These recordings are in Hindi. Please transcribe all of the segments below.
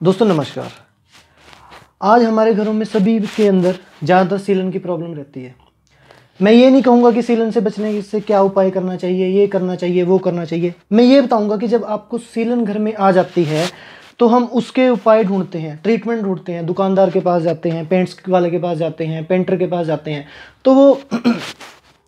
दोस्तों नमस्कार। आज हमारे घरों में सभी के अंदर ज़्यादातर सीलन की प्रॉब्लम रहती है। मैं ये नहीं कहूँगा कि सीलन से बचने से क्या उपाय करना चाहिए, ये करना चाहिए, वो करना चाहिए। मैं ये बताऊँगा कि जब आपको सीलन घर में आ जाती है तो हम उसके उपाय ढूंढते हैं, ट्रीटमेंट ढूंढते हैं, दुकानदार के पास जाते हैं, पेंट्स वाले के पास जाते हैं, पेंटर के पास जाते हैं, तो वो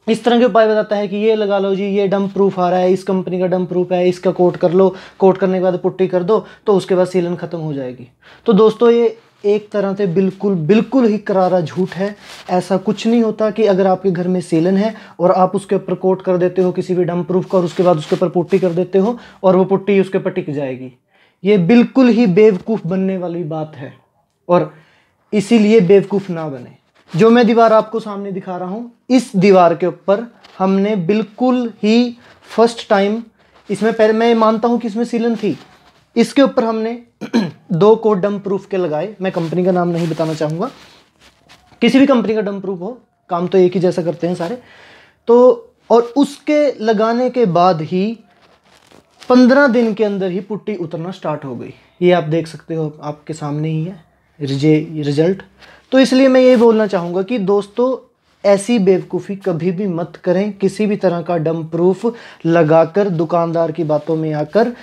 इस तरह के उपाय बताता है कि ये लगा लो जी, ये डंप प्रूफ आ रहा है, इस कंपनी का डंप प्रूफ है, इसका कोट कर लो, कोट करने के बाद पुट्टी कर दो तो उसके बाद सीलन ख़त्म हो जाएगी। तो दोस्तों ये एक तरह से बिल्कुल ही करारा झूठ है। ऐसा कुछ नहीं होता कि अगर आपके घर में सीलन है और आप उसके ऊपर कोट कर देते हो किसी भी डंप प्रूफ का और उसके बाद उसके ऊपर पुट्टी कर देते हो और वो पुट्टी उसके ऊपर टिक जाएगी, ये बिल्कुल ही बेवकूफ़ बनने वाली बात है और इसीलिए बेवकूफ़ ना बने। जो मैं दीवार आपको सामने दिखा रहा हूँ, इस दीवार के ऊपर हमने बिल्कुल ही फर्स्ट टाइम, इसमें पहले मैं मानता हूँ कि इसमें सीलन थी, इसके ऊपर हमने 2 कोट डंप प्रूफ के लगाए। मैं कंपनी का नाम नहीं बताना चाहूँगा, किसी भी कंपनी का डंप प्रूफ हो, काम तो एक ही जैसा करते हैं सारे। तो और उसके लगाने के बाद ही 15 दिन के अंदर ही पुट्टी उतरना स्टार्ट हो गई। ये आप देख सकते हो, आपके सामने ही है रिजल्ट। तो इसलिए मैं ये बोलना चाहूँगा कि दोस्तों ऐसी बेवकूफ़ी कभी भी मत करें। किसी भी तरह का डंप प्रूफ लगाकर दुकानदार की बातों में आकर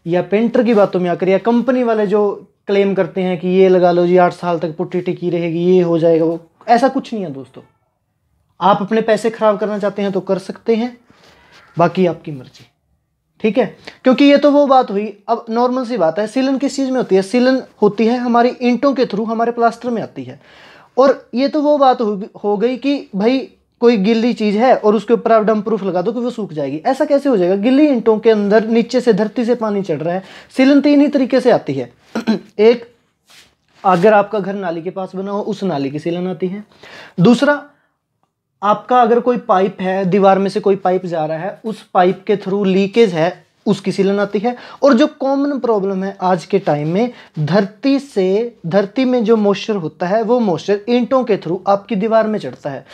या पेंटर की बातों में आकर या कंपनी वाले जो क्लेम करते हैं कि ये लगा लो जी 8 साल तक पुट्टी टिकी रहेगी, ये हो जाएगा, वो ऐसा कुछ नहीं है दोस्तों। आप अपने पैसे ख़राब करना चाहते हैं तो कर सकते हैं, बाकी आपकी मर्जी, ठीक है। क्योंकि ये तो वो बात हुई। अब नॉर्मल सी बात है, सीलन किस चीज़ में होती है? सीलन होती है हमारी ईंटों के थ्रू, हमारे प्लास्टर में आती है। और ये तो वो बात हो गई कि भाई कोई गिल्ली चीज़ है और उसके ऊपर आप डंप प्रूफ लगा दो कि वो सूख जाएगी। ऐसा कैसे हो जाएगा? गिल्ली ईंटों के अंदर नीचे से धरती से पानी चढ़ रहा है। सीलन 3 ही तरीके से आती है। एक, अगर आपका घर नाली के पास बना हो, उस नाली की सीलन आती है। दूसरा, आपका अगर कोई पाइप है, दीवार में से कोई पाइप जा रहा है, उस पाइप के थ्रू लीकेज है, उसकी सीलन आती है। और जो कॉमन प्रॉब्लम है आज के टाइम में, धरती में जो मॉइस्चर होता है, वो मॉइस्चर ईंटों के थ्रू आपकी दीवार में चढ़ता है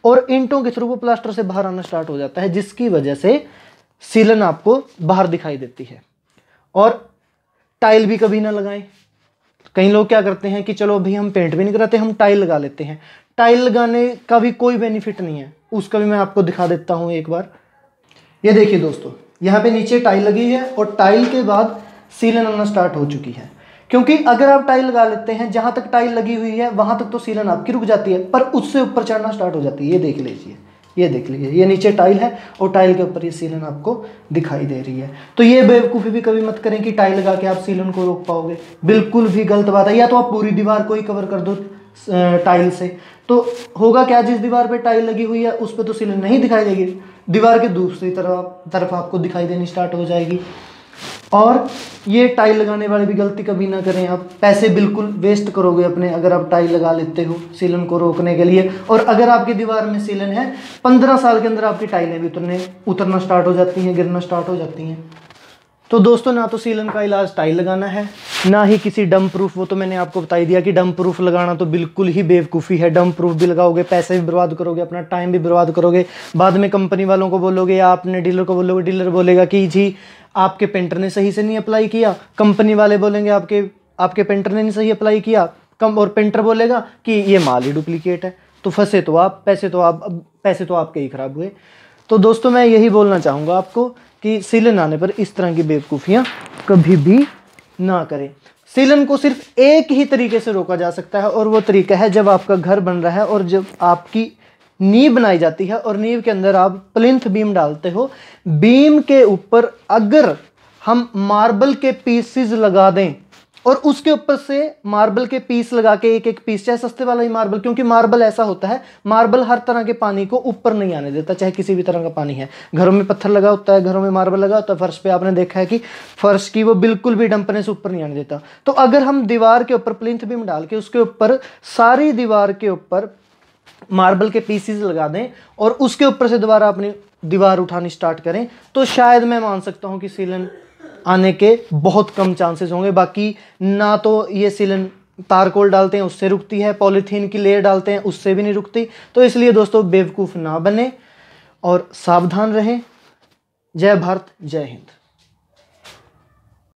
और ईंटों के थ्रू वो प्लास्टर से बाहर आना स्टार्ट हो जाता है, जिसकी वजह से सीलन आपको बाहर दिखाई देती है। और टाइल भी कभी ना लगाएं। कई लोग क्या करते हैं कि चलो अभी हम पेंट भी नहीं कराते, हम टाइल लगा लेते हैं। टाइल लगाने का भी कोई बेनिफिट नहीं है, उसका भी मैं आपको दिखा देता हूं एक बार। ये देखिए दोस्तों, यहाँ पे नीचे टाइल लगी है और टाइल के बाद सीलन आना स्टार्ट हो चुकी है। क्योंकि अगर आप टाइल लगा लेते हैं, जहां तक टाइल लगी हुई है वहां तक तो सीलन आपकी रुक जाती है, पर उससे ऊपर चढ़ना स्टार्ट हो जाती है। ये देख लीजिए, ये देख लीजिए, ये नीचे टाइल है और टाइल के ऊपर ये सीलन आपको दिखाई दे रही है। तो ये बेवकूफ़ी भी कभी मत करें कि टाइल लगा के आप सीलन को रोक पाओगे, बिल्कुल भी गलत बात है। या तो आप पूरी दीवार को ही कवर कर दो टाइल से, तो होगा क्या, जिस दीवार पे टाइल लगी हुई है उस पर तो सीलन नहीं दिखाई देगी, दीवार के दूसरी तरफ आपको दिखाई देनी स्टार्ट हो जाएगी। और ये टाइल लगाने वाले भी गलती कभी ना करें, आप पैसे बिल्कुल वेस्ट करोगे अपने अगर आप टाइल लगा लेते हो सीलन को रोकने के लिए। और अगर आपकी दीवार में सीलन है, 15 साल के अंदर आपकी टाइलें भी उतरना स्टार्ट हो जाती हैं, गिरना स्टार्ट हो जाती हैं। तो दोस्तों ना तो सीलन का इलाज टाइल लगाना है, ना ही किसी डंप प्रूफ। वो तो मैंने आपको बता ही दिया कि डंप प्रूफ लगाना तो बिल्कुल ही बेवकूफ़ी है। डंप प्रूफ भी लगाओगे, पैसे भी बर्बाद करोगे, अपना टाइम भी बर्बाद करोगे। बाद में कंपनी वालों को बोलोगे या अपने डीलर को बोलोगे, डीलर बोलेगा कि जी आपके पेंटर ने सही से नहीं अप्लाई किया, कंपनी वाले बोलेंगे आपके पेंटर ने नहीं सही अप्लाई किया, और पेंटर बोलेगा कि ये माल ही डुप्लीकेट है। तो फंसे तो आप, पैसे तो आपके ही खराब हुए। तो दोस्तों मैं यही बोलना चाहूँगा आपको कि सीलन आने पर इस तरह की बेवकूफ़ियाँ कभी भी ना करें। सीलन को सिर्फ एक ही तरीके से रोका जा सकता है और वो तरीका है जब आपका घर बन रहा है और जब आपकी नींव बनाई जाती है और नींव के अंदर आप प्लिंथ बीम डालते हो। बीम के ऊपर अगर हम मार्बल के पीसेस लगा दें और उसके ऊपर से मार्बल के पीस लगा के, एक पीस, चाहे सस्ते वाला ही मार्बल, क्योंकि मार्बल ऐसा होता है, मार्बल हर तरह के पानी को ऊपर नहीं आने देता, चाहे किसी भी तरह का पानी है। घरों में पत्थर लगा होता है, घरों में मार्बल लगा होता है, फर्श पे आपने देखा है कि फर्श की वो बिल्कुल भी डंपने से ऊपर नहीं आने देता। तो अगर हम दीवार के ऊपर प्लिंथ बीम डाल के उसके ऊपर सारी दीवार के ऊपर मार्बल के पीसीज लगा दें और उसके ऊपर से दोबारा अपनी दीवार उठानी स्टार्ट करें, तो शायद मैं मान सकता हूं कि सीलन आने के बहुत कम चांसेस होंगे। बाकी ना तो ये सीलन तारकोल डालते हैं उससे रुकती है, पॉलीथीन की लेयर डालते हैं उससे भी नहीं रुकती। तो इसलिए दोस्तों बेवकूफ़ ना बने और सावधान रहें। जय भारत, जय हिंद।